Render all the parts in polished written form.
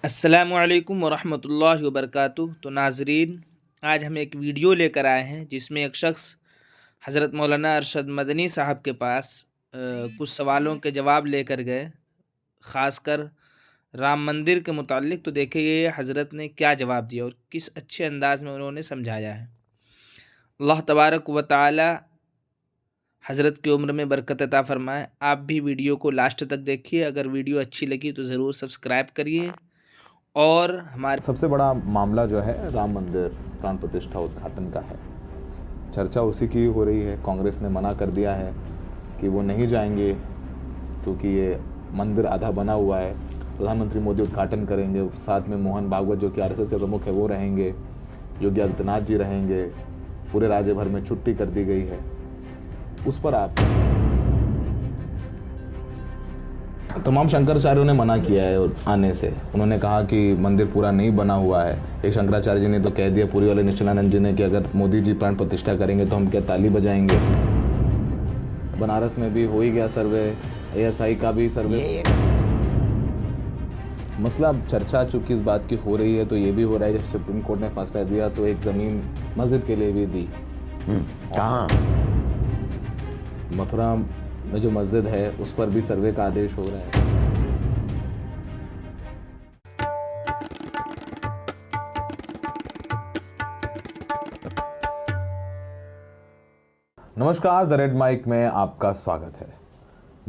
अस्सलामुअलैकुम वरहमतुल्लाहि वबरकातुहू। तो नाजरीन, आज हम एक वीडियो लेकर आए हैं जिसमें एक शख्स हज़रत मौलाना अरशद मदनी साहब के पास कुछ सवालों के जवाब लेकर गए, ख़ासकर राम मंदिर के मुतालिक। तो देखिए ये हज़रत ने क्या जवाब दिया और किस अच्छे अंदाज में उन्होंने समझाया है। अल्लाह तबारक व तआला हज़रत की उम्र में बरकत अता फ़रमाए। आप भी वीडियो को लास्ट तक देखिए। अगर वीडियो अच्छी लगी तो ज़रूर सब्सक्राइब करिए और हमारे सबसे बड़ा मामला जो है राम मंदिर प्राण प्रतिष्ठा उद्घाटन का है। चर्चा उसी की हो रही है। कांग्रेस ने मना कर दिया है कि वो नहीं जाएंगे क्योंकि ये मंदिर आधा बना हुआ है। प्रधानमंत्री मोदी उद्घाटन करेंगे, साथ में मोहन भागवत जो कि आरएसएस के प्रमुख है वो रहेंगे, योगी आदित्यनाथ जी रहेंगे। पूरे राज्य भर में छुट्टी कर दी गई है। उस पर आप तमाम शंकराचार्यों ने मना किया है आने से। उन्होंने कहा कि मंदिर पूरा नहीं बना हुआ है। एक शंकराचार्य जी ने तो कह दिया, पुरी वाले निश्चलानंद जी ने, कि अगर मोदी जी प्राण प्रतिष्ठा करेंगे तो हम क्या ताली बजाएंगे। बनारस में भी हो ही गया सर्वे, एएसआई का भी सर्वे। मसला चर्चा चूंकि इस बात की हो रही है तो ये भी हो रहा है, जब सुप्रीम कोर्ट ने फैसला दिया तो एक ज़मीन मस्जिद के लिए भी दी। कहाँ? मथुरा में जो मस्जिद है उस पर भी सर्वे का आदेश हो रहा है। नमस्कार, द रेड माइक में आपका स्वागत है।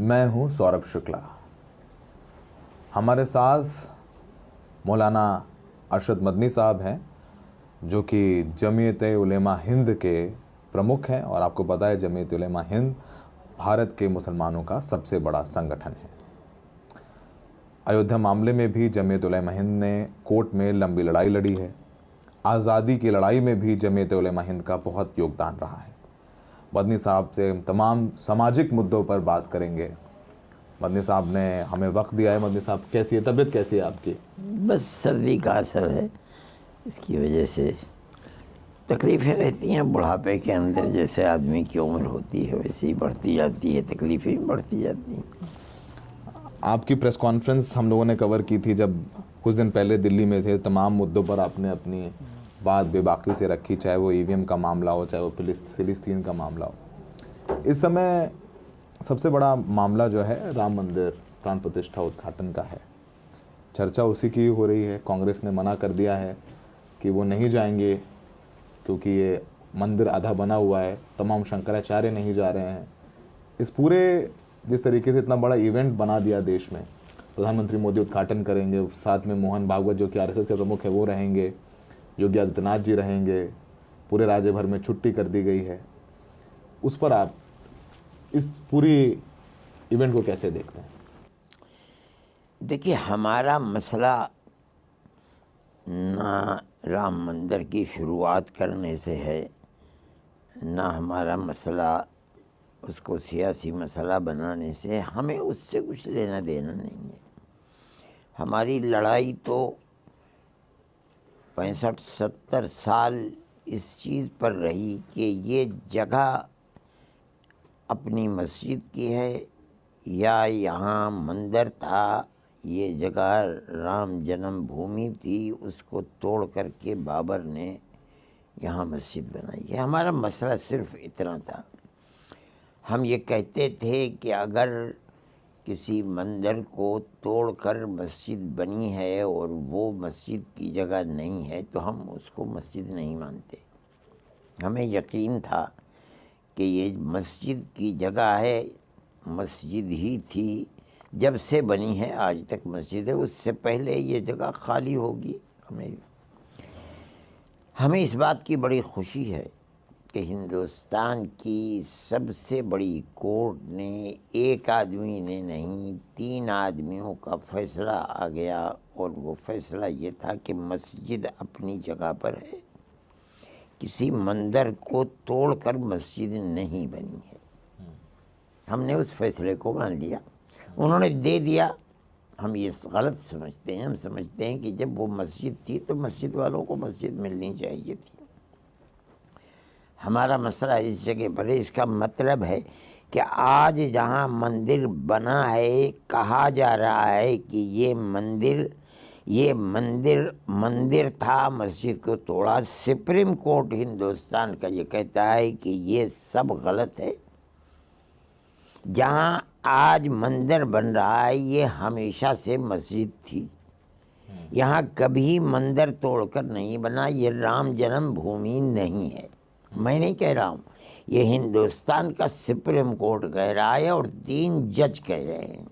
मैं हूं सौरभ शुक्ला। हमारे साथ मौलाना अरशद मदनी साहब हैं जो कि जमीयत उलेमा हिंद के प्रमुख हैं, और आपको पता है जमीयत उलेमा हिंद भारत के मुसलमानों का सबसे बड़ा संगठन है। अयोध्या मामले में भी जमीयत उलेमा हिंद ने कोर्ट में लंबी लड़ाई लड़ी है। आज़ादी की लड़ाई में भी जमीयत उलेमा हिंद का बहुत योगदान रहा है। मदनी साहब से तमाम सामाजिक मुद्दों पर बात करेंगे। मदनी साहब ने हमें वक्त दिया है। मदनी साहब, कैसी है तबीयत, कैसी है आपकी? बस सर्दी का असर है, इसकी वजह से तकलीफ़ें रहती हैं। बुढ़ापे के अंदर जैसे आदमी की उम्र होती है वैसे ही बढ़ती जाती है, तकलीफ़ें भी बढ़ती जाती हैं। आपकी प्रेस कॉन्फ्रेंस हम लोगों ने कवर की थी जब कुछ दिन पहले दिल्ली में थे। तमाम मुद्दों पर आपने अपनी बात बेबाकी से रखी, चाहे वो ईवीएम का मामला हो, चाहे वो फिलिस्तीन का मामला हो। इस समय सबसे बड़ा मामला जो है राम मंदिर प्राण प्रतिष्ठा उद्घाटन का है। चर्चा उसी की हो रही है। कांग्रेस ने मना कर दिया है कि वो नहीं जाएंगे क्योंकि ये मंदिर आधा बना हुआ है। तमाम शंकराचार्य नहीं जा रहे हैं। इस पूरे जिस तरीके से इतना बड़ा इवेंट बना दिया देश में, प्रधानमंत्री मोदी उद्घाटन करेंगे, साथ में मोहन भागवत जो कि आरएसएस के प्रमुख है वो रहेंगे, योगी आदित्यनाथ जी रहेंगे। पूरे राज्य भर में छुट्टी कर दी गई है। उस पर आप इस पूरी इवेंट को कैसे देखते हैं? देखिए, हमारा मसला ना राम मंदिर की शुरुआत करने से है, ना हमारा मसला उसको सियासी मसला बनाने से। हमें उससे कुछ लेना देना नहीं है। हमारी लड़ाई तो 65-70 साल इस चीज़ पर रही कि ये जगह अपनी मस्जिद की है या यहाँ मंदिर था। ये जगह राम जन्मभूमि थी, उसको तोड़ करके बाबर ने यहाँ मस्जिद बनाई है। हमारा मसला सिर्फ इतना था। हम ये कहते थे कि अगर किसी मंदिर को तोड़कर मस्जिद बनी है और वो मस्जिद की जगह नहीं है तो हम उसको मस्जिद नहीं मानते। हमें यकीन था कि ये मस्जिद की जगह है, मस्जिद ही थी, जब से बनी है आज तक मस्जिद है। उससे पहले ये जगह खाली होगी। हमें इस बात की बड़ी खुशी है कि हिंदुस्तान की सबसे बड़ी कोर्ट ने, एक आदमी ने नहीं, 3 आदमियों का फैसला आ गया, और वो फैसला ये था कि मस्जिद अपनी जगह पर है। किसी मंदिर को तोड़कर मस्जिद नहीं बनी है। हमने उस फैसले को मान लिया। उन्होंने दे दिया। हम ये गलत समझते हैं। हम समझते हैं कि जब वो मस्जिद थी तो मस्जिद वालों को मस्जिद मिलनी चाहिए थी। हमारा मसला इस जगह पर है। इसका मतलब है कि आज जहाँ मंदिर बना है, कहा जा रहा है कि ये मंदिर ये मंदिर था, मस्जिद को तोड़ा। सुप्रीम कोर्ट हिंदुस्तान का ये कहता है कि ये सब गलत है। जहाँ आज मंदिर बन रहा है ये हमेशा से मस्जिद थी। यहाँ कभी मंदिर तोड़कर नहीं बना। ये राम जन्मभूमि नहीं है। मैं नहीं कह रहा हूँ, ये हिंदुस्तान का सुप्रीम कोर्ट कह रहा है और 3 जज कह रहे हैं।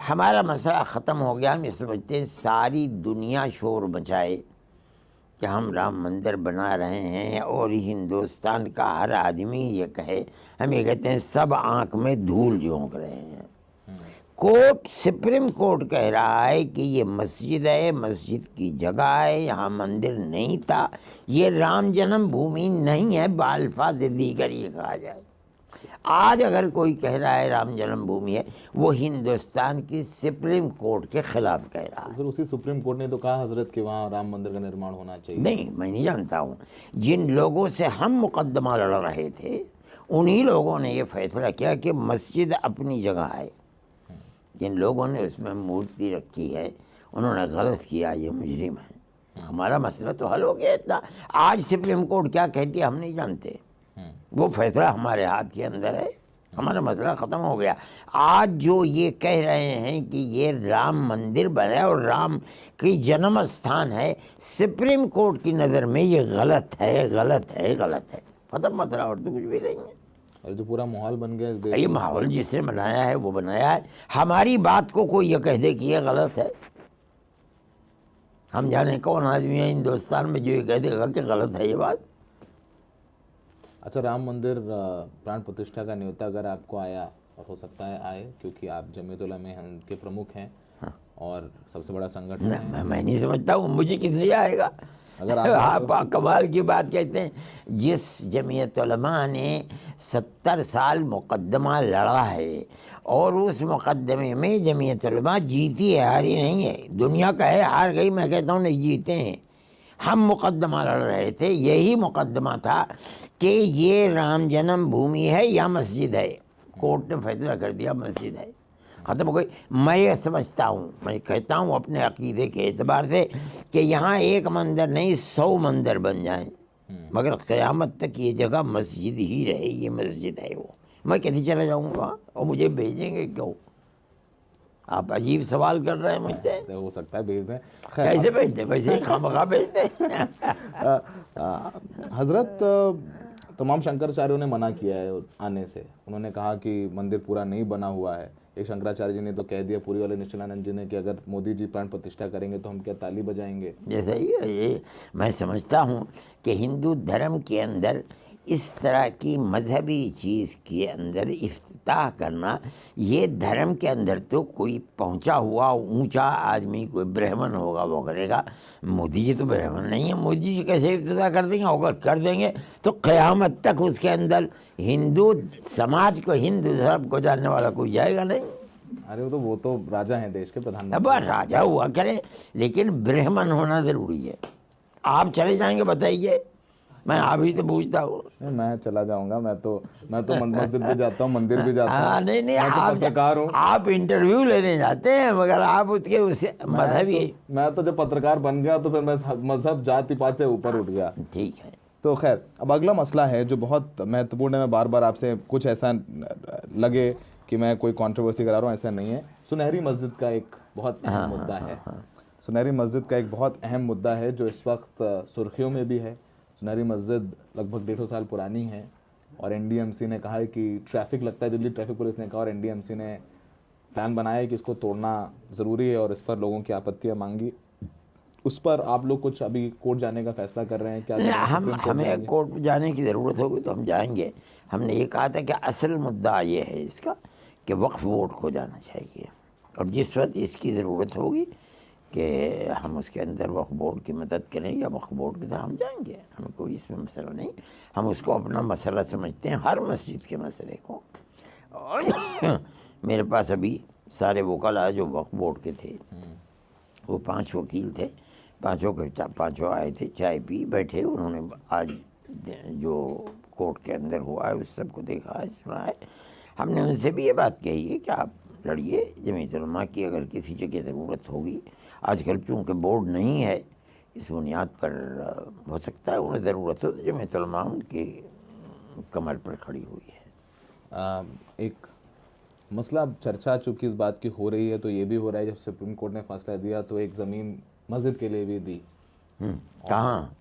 हमारा मसला ख़त्म हो गया। हम ये समझते हैं सारी दुनिया शोर मचाए कि हम राम मंदिर बना रहे हैं और हिंदुस्तान का हर आदमी ये कहे। हम ये कहते हैं सब आँख में धूल झोंक रहे हैं। कोर्ट, सुप्रीम कोर्ट कह रहा है कि ये मस्जिद है, मस्जिद की जगह है, यहाँ मंदिर नहीं था, ये राम जन्मभूमि नहीं है। बाल्फाज़ दीगर ये कहा जाए। आज अगर कोई कह रहा है राम जन्मभूमि है, वो हिंदुस्तान की सुप्रीम कोर्ट के खिलाफ कह रहा है। फिर उसी सुप्रीम कोर्ट ने तो कहा हजरत कि वहाँ राम मंदिर का निर्माण होना चाहिए। नहीं, मैं नहीं जानता हूँ। जिन लोगों से हम मुकदमा लड़ रहे थे उन्हीं लोगों ने ये फैसला किया कि मस्जिद अपनी जगह है। जिन लोगों ने उसमें मूर्ति रखी है उन्होंने गलत किया, ये मुजरिम है। हमारा मसला तो हल हो गया इतना। आज सुप्रीम कोर्ट क्या कहती है हम नहीं जानते, वो फैसला हमारे हाथ के अंदर है। हमारा मसला ख़त्म हो गया। आज जो ये कह रहे हैं कि ये राम मंदिर बना और राम की जन्म स्थान है, सुप्रीम कोर्ट की नज़र में ये गलत है, गलत है, गलत है। ख़त्म मसला, और तो कुछ भी नहीं है। और जो पूरा माहौल बन गया इस देश ये में, माहौल जिसने बनाया है वो बनाया है। हमारी बात को कोई ये कह दे कि ये गलत है, हम जाने कौन आदमी है हिंदुस्तान में जो ये कह देगा कि गलत है ये बात। अच्छा, राम मंदिर प्राण प्रतिष्ठा का न्योता अगर आपको आया, और हो सकता है आए क्योंकि आप जमीयत उलमा हिंद के प्रमुख हैं और सबसे बड़ा संगठन है। मैं नहीं समझता हूँ मुझे कितने आएगा। अगर आप कमाल की बात कहते हैं। जिस जमीयत उलमा ने 70 साल मुकदमा लड़ा है और उस मुकदमे में जमीयत उलमा जीती है, हारी नहीं है। दुनिया कहे हार गई, मैं कहता हूँ नहीं, जीते हैं। हम मुकदमा लड़ रहे थे, यही मुकदमा था कि ये राम जन्मभूमि है या मस्जिद है। कोर्ट ने फैसला कर दिया मस्जिद है, ख़त्म हो गई। मैं ये समझता हूँ, मैं कहता हूँ अपने अकीदे के एतबार से कि यहाँ एक मंदिर नहीं 100 मंदिर बन जाएं, मगर क़यामत तक ये जगह मस्जिद ही रहे। ये मस्जिद है वो। मैं कैसे चला जाऊँगा और मुझे भेजेंगे क्यों? आप अजीब सवाल कर रहे हैं मुझसे। हो सकता है भेज दें। कैसे भेजते? वैसे ही खामखा भेजते। हजरत, तमाम शंकराचार्यों ने मना किया है आने से। उन्होंने कहा कि मंदिर पूरा नहीं बना हुआ है। एक शंकराचार्य जी ने तो कह दिया, पूरी वाले निश्चलानंद जी ने, कि अगर मोदी जी प्राण प्रतिष्ठा करेंगे तो हम क्या ताली बजाएंगे। जैसा ये मैं समझता हूँ कि हिंदू धर्म के अंदर इस तरह की मजहबी चीज़ के अंदर इफ्तिताह करना, ये धर्म के अंदर तो कोई पहुंचा हुआ ऊंचा आदमी, कोई ब्राह्मण होगा वो करेगा। मोदी जी तो ब्राह्मण नहीं है, मोदी जी कैसे इफ्तिताह कर देंगे? अगर कर देंगे तो क़यामत तक उसके अंदर हिंदू समाज को, हिंदू धर्म को जानने वाला कोई जाएगा नहीं। अरे वो तो राजा हैं देश के, प्रधानमंत्री। अब राजा हुआ करे, लेकिन ब्राह्मण होना ज़रूरी है। आप चले जाएंगे बताइए? मैं अभी तो पूछता हूँ। मैं चला जाऊंगा। मैं तो मस्जिद भी जाता हूँ, मंदिर भी जाता हूँ। नहीं, मैं तो पत्रकार हूँ। आप इंटरव्यू लेने जाते हैं, मगर आप उसके उसे मजहबी। मैं तो जब पत्रकार बन गया तो फिर मैं मजहब जाति पात से ऊपर उठ गया। ठीक है। तो खैर, अब अगला मसला है जो बहुत महत्वपूर्ण है। मैं बार बार आपसे, कुछ ऐसा लगे कि मैं कोई कंट्रोवर्सी करा रहा हूँ, ऐसा नहीं है। सुनहरी मस्जिद का एक बहुत अहम मुद्दा है। सुनहरी मस्जिद का एक बहुत अहम मुद्दा है जो इस वक्त सुर्खियों में भी है। सुनहरी मस्जिद लगभग 150 साल पुरानी है और एनडीएमसी ने कहा है कि ट्रैफिक लगता है, दिल्ली ट्रैफिक पुलिस ने कहा और एनडीएमसी ने प्लान बनाया है कि इसको तोड़ना ज़रूरी है और इस पर लोगों की आपत्तियां मांगी। उस पर आप लोग कुछ अभी कोर्ट जाने का फैसला कर रहे हैं क्या? हमें कोर्ट जाने की ज़रूरत होगी तो हम जाएंगे। हमने ये कहा था कि असल मुद्दा ये है इसका कि वक्फ बोर्ड को जाना चाहिए, और जिस वक्त इसकी ज़रूरत होगी कि हम उसके अंदर वक्फ बोर्ड की मदद करें या वक्फ बोर्ड के साथ हम जाएंगे। हमें कोई इसमें मसला नहीं, हम उसको अपना मसला समझते हैं, हर मस्जिद के मसले को। और मेरे पास अभी सारे वकला जो वक्फ बोर्ड के थे, वो 5 वकील थे, पाँचों आए थे, चाय पी बैठे। उन्होंने आज जो कोर्ट के अंदर हुआ है उस सब को देखा है, सुना है। हमने उनसे भी ये बात कही है कि आप लड़िए, जमीयत उलमा की अगर किसी जगह ज़रूरत होगी, आजकल चूँकि बोर्ड नहीं है, इस बुनियाद पर हो सकता है उन्हें ज़रूरत हो तो जमीयत उलमा उनकी कमर पर खड़ी हुई है। एक मसला अब चर्चा चूँकि इस बात की हो रही है, तो ये भी हो रहा है जब सुप्रीम कोर्ट ने फैसला दिया तो एक ज़मीन मस्जिद के लिए भी दी। कहाँ?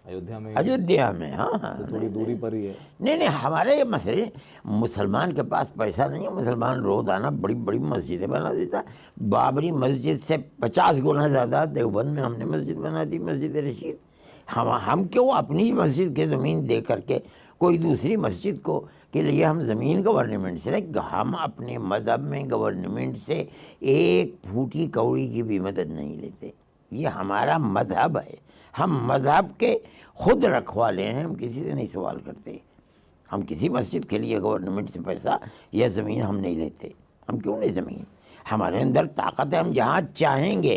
अयोध्या में। अयोध्या में, हाँ हाँ। तो थोड़ी दूरी पर ही है। नहीं, हमारे ये मसले, मुसलमान के पास पैसा नहीं है, मुसलमान रोज़ाना बड़ी बड़ी मस्जिदें बना देता है। बाबरी मस्जिद से 50 गुना ज़्यादा देवबंद में हमने मस्जिद बना दी, मस्जिद रशीद। हम क्यों अपनी मस्जिद की ज़मीन दे करके कोई दूसरी मस्जिद को के लिए हम ज़मीन गवर्नमेंट से नहीं, हम अपने मज़हब में गवर्नमेंट से एक फूटी कौड़ी की भी मदद नहीं लेते। ये हमारा मज़हब है, हम मज़हब के खुद रखवाले हैं, हम किसी से नहीं सवाल करते। हम किसी मस्जिद के लिए गवर्नमेंट से पैसा या ज़मीन हम नहीं लेते। हम क्यों नहीं ज़मीन? हमारे अंदर ताकत है, हम जहाँ चाहेंगे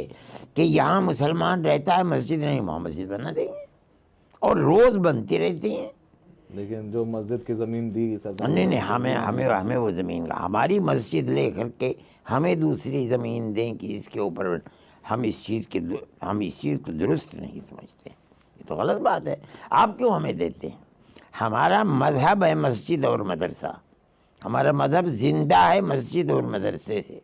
कि यहाँ मुसलमान रहता है मस्जिद नहीं, वहाँ मस्जिद बना देंगे और रोज़ बनती रहती हैं। लेकिन जो मस्जिद की ज़मीन दी सब नहीं, हमें वो ज़मीन का, हमारी मस्जिद ले करके हमें दूसरी ज़मीन दें कि इसके ऊपर हम इस चीज़ को दुरुस्त नहीं समझते। ये तो गलत बात है। आप क्यों हमें देते हैं? हमारा मज़हब है मस्जिद और मदरसा, हमारा मज़हब ज़िंदा है मस्जिद और मदरसे से।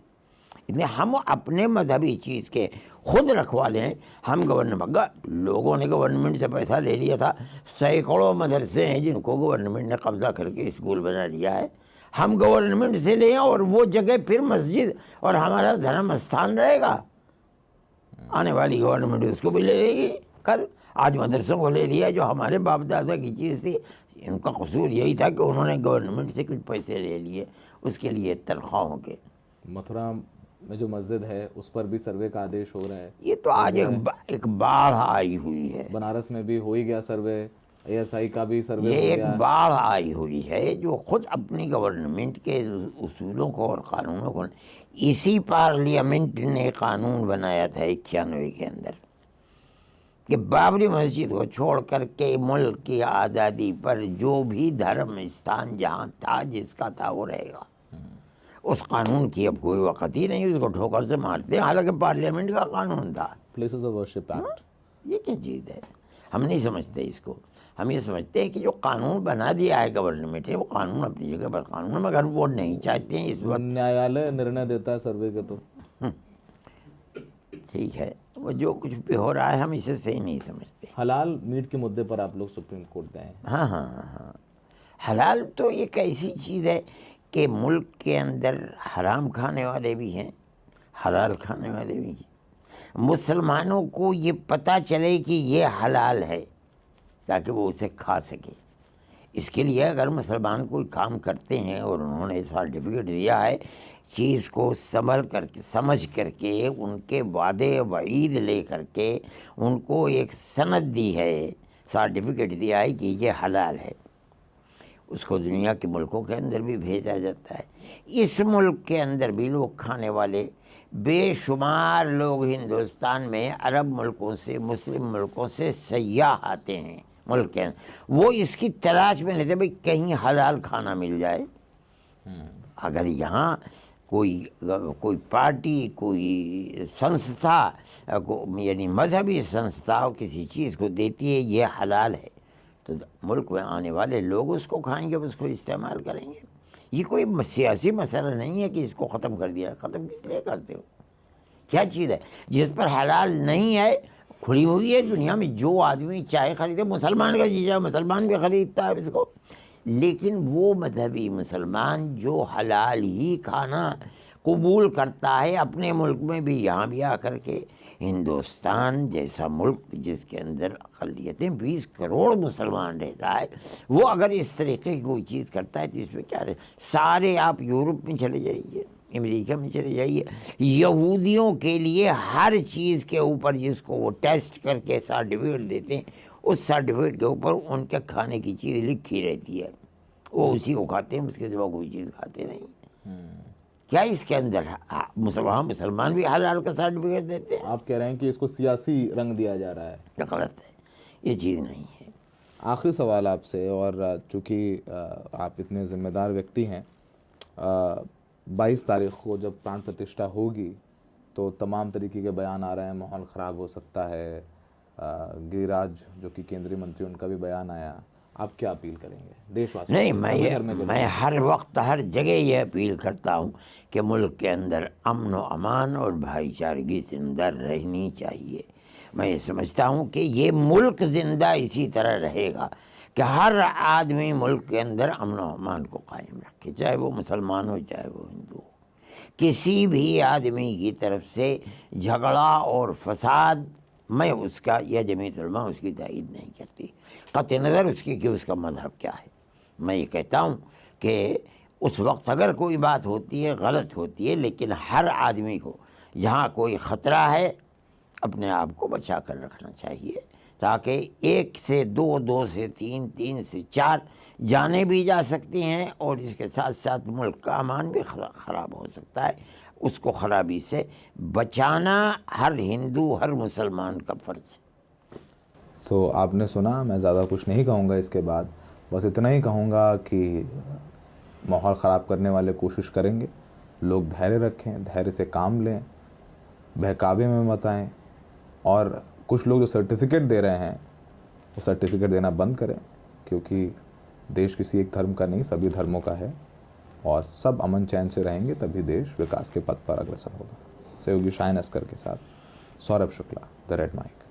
इसलिए हम अपने मजहबी चीज़ के खुद रखवाले हैं। हम लोगों ने गवर्नमेंट से पैसा ले लिया था, सैकड़ों मदरसे हैं जिनको गवर्नमेंट ने कब्ज़ा करके स्कूल बना लिया है। हम गवर्नमेंट से लें और वो जगह फिर मस्जिद और हमारा धर्म स्थान रहेगा। आने वाली गवर्नमेंट उसको भी ले लेगी कल। आज मदरसों को ले लिया जो हमारे बाप दादा की चीज़ थी। इनका कसूर यही था कि उन्होंने गवर्नमेंट से कुछ पैसे ले लिए उसके लिए तनख्वाहों के। मथुरा में जो मस्जिद है उस पर भी सर्वे का आदेश हो रहा है। ये तो आज एक बाढ़ आई हुई है। बनारस में भी हो ही गया सर्वे, ASI का भी सर्वे ये हो एक गया। बाढ़ आई हुई है जो खुद अपनी गवर्नमेंट के उसूलों को और कानूनों को, इसी पार्लियामेंट ने कानून बनाया था 91 के अंदर कि बाबरी मस्जिद को छोड़ करके मुल्क की आज़ादी पर जो भी धर्म स्थान जहाँ था जिसका था वो रहेगा। उस कानून की अब कोई वक़्त ही नहीं, उसको ठोकर से मारते हैं, हालांकि पार्लियामेंट का कानून था। प्लेसेस ऑफ वर्शिप एक्ट, ये क्या चीज़ है? हम नहीं समझते इसको। हम ये समझते हैं कि जो कानून बना दिया है गवर्नमेंट ने वो कानून अपनी जगह पर कानून, मगर वो नहीं चाहते हैं इस वक्त। न्यायालय निर्णय देता है सर्वे के। तो ठीक है, वो जो कुछ भी हो रहा है हम इसे सही नहीं समझते। हलाल मीट के मुद्दे पर आप लोग सुप्रीम कोर्ट गए हैं। हाँ। हलाल तो एक ऐसी चीज़ है कि मुल्क के अंदर हराम खाने वाले भी हैं, हलाल खाने वाले भी हैं। मुसलमानों को ये पता चले कि ये हलाल है ताकि वो उसे खा सके। इसके लिए अगर मुसलमान कोई काम करते हैं और उन्होंने सर्टिफिकेट दिया है, चीज़ को समझ करके उनके वादे वईद ले करके उनको एक सनद दी है, सर्टिफिकेट दिया है कि ये हलाल है, उसको दुनिया के मुल्कों के अंदर भी भेजा जाता है। इस मुल्क के अंदर भी लोग खाने वाले बेशुमार लोग हिंदुस्तान में अरब मुल्कों से, मुस्लिम मुल्कों से सयाह आते हैं मुल्क के अंदर। वो इसकी तलाश में लेते भाई कहीं हलाल खाना मिल जाए। अगर यहाँ कोई पार्टी, कोई संस्था यानी मजहबी संस्था किसी चीज़ को देती है ये हलाल है, तो मुल्क में आने वाले लोग उसको खाएंगे, उसको इस्तेमाल करेंगे। ये कोई सियासी मसला नहीं है कि इसको ख़त्म कर दिया। ख़त्म किस लिए करते हो? क्या चीज़ है जिस पर हलाल नहीं है, खुली हुई है दुनिया में। जो आदमी चाहे खरीदे, मुसलमान का चीज़ है, मुसलमान भी ख़रीदता है इसको। लेकिन वो मजहबी मुसलमान जो हलाल ही खाना कबूल करता है अपने मुल्क में भी, यहाँ भी आकर के, हिंदुस्तान जैसा मुल्क जिसके अंदर अक़लियतें 20 करोड़ मुसलमान रहता है, वो अगर इस तरीके की कोई चीज़ करता है तो इसमें क्या रहे? सारे आप यूरोप में चले जाइए, अमेरिका में चले जाइए, यहूदियों के लिए हर चीज़ के ऊपर जिसको वो टेस्ट करके सर्टिफिकेट देते हैं, उस सर्टिफिकेट के ऊपर उनके खाने की चीज़ लिखी रहती है, वो उसी को खाते हैं, उसके सिवा कोई चीज़ खाते नहीं। क्या इसके अंदर मुसलमान भी हलाल का सर्टिफिकेट देते हैं? आप कह रहे हैं कि इसको सियासी रंग दिया जा रहा है। क्या गलत है? ये चीज़ नहीं है। आखिरी सवाल आपसे, और चूँकि आप इतने ज़िम्मेदार व्यक्ति हैं, 22 तारीख को जब प्राण प्रतिष्ठा होगी तो तमाम तरीके के बयान आ रहे हैं, माहौल ख़राब हो सकता है। गिरिराज जो कि केंद्रीय मंत्री, उनका भी बयान आया। आप क्या अपील करेंगे देशवासियों नहीं, को? मैं हर वक्त हर जगह ये अपील करता हूँ कि मुल्क के अंदर अमन व अमान और भाईचारगी जिंदा रहनी चाहिए। मैं ये समझता हूँ कि ये मुल्क ज़िंदा इसी तरह रहेगा कि हर आदमी मुल्क के अंदर अमन व अमान को कायम रखे, चाहे वो मुसलमान हो चाहे वो हिंदू हो। किसी भी आदमी की तरफ से झगड़ा और फसाद, मैं उसका या जमीयत उलमा उसकी तायीद नहीं करती, क़त्इ नज़र उसकी कि उसका मज़हब क्या है। मैं ये कहता हूँ कि उस वक्त अगर कोई बात होती है गलत होती है, लेकिन हर आदमी को जहाँ कोई ख़तरा है अपने आप को बचा कर रखना चाहिए, ताकि 1 से 2, 2 से 3, 3 से 4 जाने भी जा सकती हैं और इसके साथ साथ मुल्क का अमान भी ख़राब हो सकता है। उसको ख़राबी से बचाना हर हिंदू हर मुसलमान का फ़र्ज़ है। तो आपने सुना, मैं ज़्यादा कुछ नहीं कहूँगा इसके बाद, बस इतना ही कहूँगा कि माहौल ख़राब करने वाले कोशिश करेंगे, लोग धैर्य रखें, धैर्य से काम लें, बहकावे में मत आएँ। और कुछ लोग जो सर्टिफिकेट दे रहे हैं वो सर्टिफिकेट देना बंद करें, क्योंकि देश किसी एक धर्म का नहीं, सभी धर्मों का है और सब अमन चैन से रहेंगे तभी देश विकास के पथ पर अग्रसर होगा। सहयोगी शाहीन अस्कर के साथ Saurabh Shukla, the red mic.